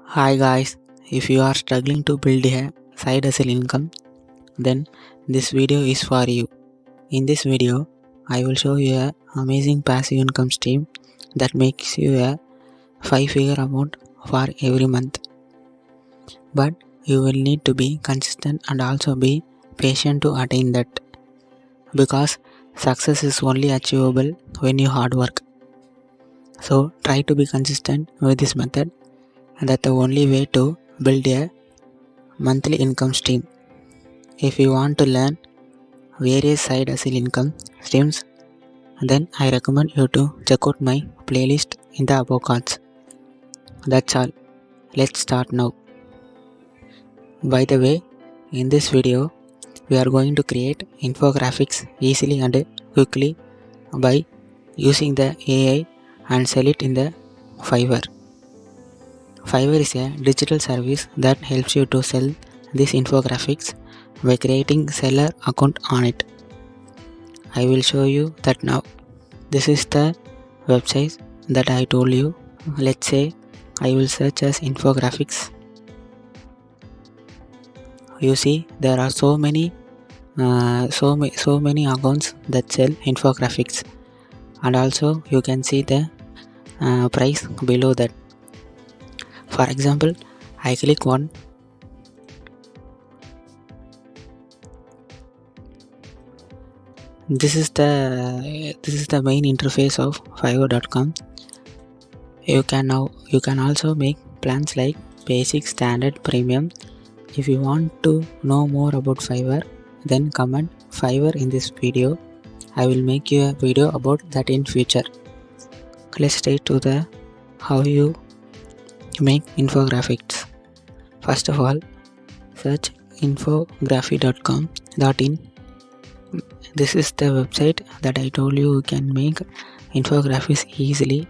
Hi guys, if you are struggling to build a side hustle income, then this video is for you. In this video, I will show you a amazing passive income stream that makes you a 5-figure amount for every month. But you will need to be consistent and also be patient to attain that, because success is only achievable when you hard work. So try to be consistent with this method, and that's the only way to build a monthly income stream. If you want to learn various side hustle income streams, then I recommend you to check out my playlist in the above cards. That's all. Let's start now. By the way, in this video, we are going to create infographics easily and quickly by using the AI and sell it in the Fiverr. Fiverr is a digital service that helps you to sell these infographics by creating seller account on it. I will show you that now. This is the website that I told you. Let's say I will search as infographics. You see, there are so many accounts that sell infographics, and also you can see the price below that. For example, I click one. This is the main interface of Fiverr.com. You can also make plans like basic, standard, premium. If you want to know more about Fiverr, then comment Fiverr in this video. I will make you a video about that in future. Let's stay to the how you make infographics. First of all, search infography.com.in. This is the website that I told you can make infographics easily,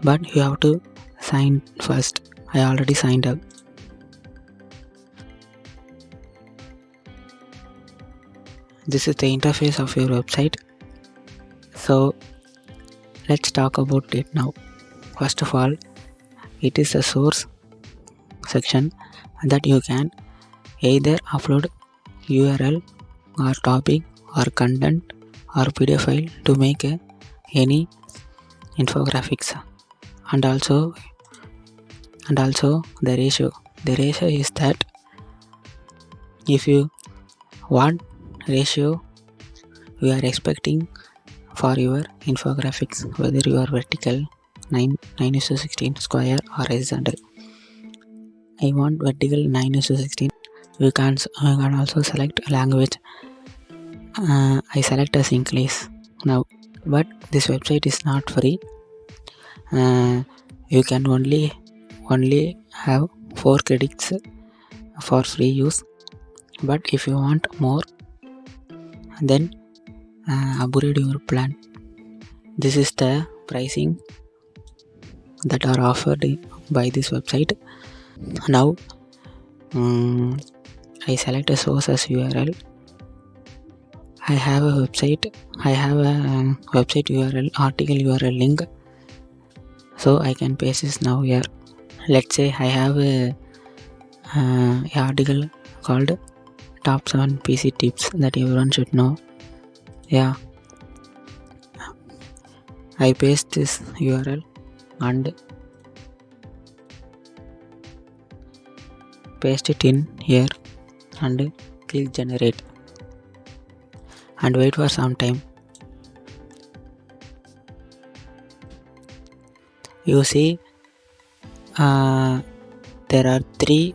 but you have to sign first. I already signed up. This is the interface of your website. So let's talk about it now. First of all, it is a source section that you can either upload URL or topic or content or PDF file to make any infographics, and also the ratio. The ratio is that if you want ratio you are expecting for your infographics, whether you are vertical 9:16 square or horizontal. I want vertical 9:16. You can also select language. I select as English now, but this website is not free. You can only have 4 credits for free use, but if you want more, then upgrade your plan. This is the pricing that are offered by this website. Now I select a source as URL. I have a website URL, article URL link, so I can paste this now here. Let's say I have a article called top 7 PC tips that everyone should know. Yeah, I paste this URL and paste it in here and click generate and wait for some time. You see, there are three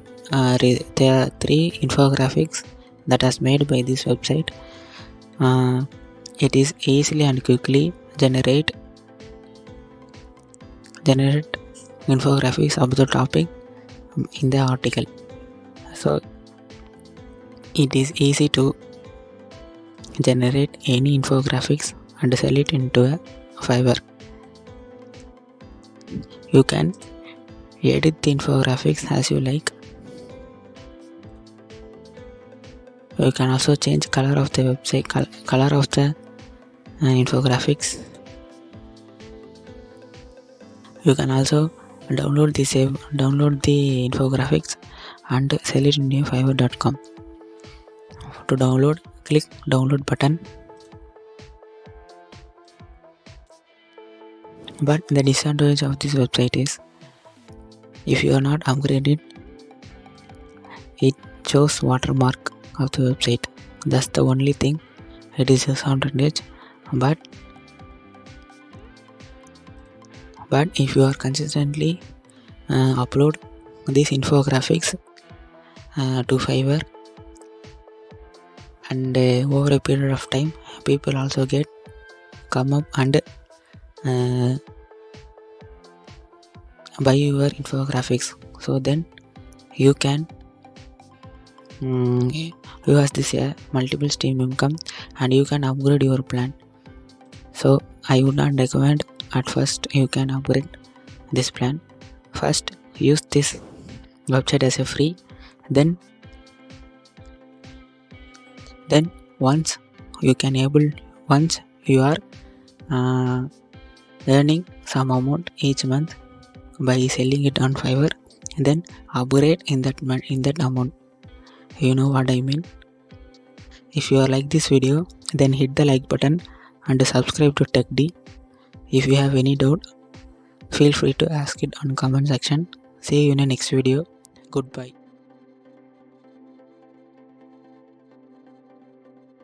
infographics that is made by this website. It is easily and quickly generate infographics of the topic in the article. So it is easy to generate any infographics and sell it into a Fiverr. You can edit the infographics as you like. You can also change color of the website, color of the infographics. You can also download the infographics and sell it in fiverr.com. To download, click download button. But the disadvantage of this website is, if you are not upgraded, it shows watermark of the website. That's the only thing. It is a disadvantage. But if you are consistently upload these infographics to Fiverr, and over a period of time, people also come up and buy your infographics. So then you can you has this multiple stream income, and you can upgrade your plan. So I would not recommend at first you can upgrade this plan. First use this website as a free, then once you are earning some amount each month by selling it on Fiverr, then upgrade in that amount. You know what I mean? If you like this video, then hit the like button and subscribe to TechD. If you have any doubt, feel free to ask it on comment section. See you in the next video. Goodbye.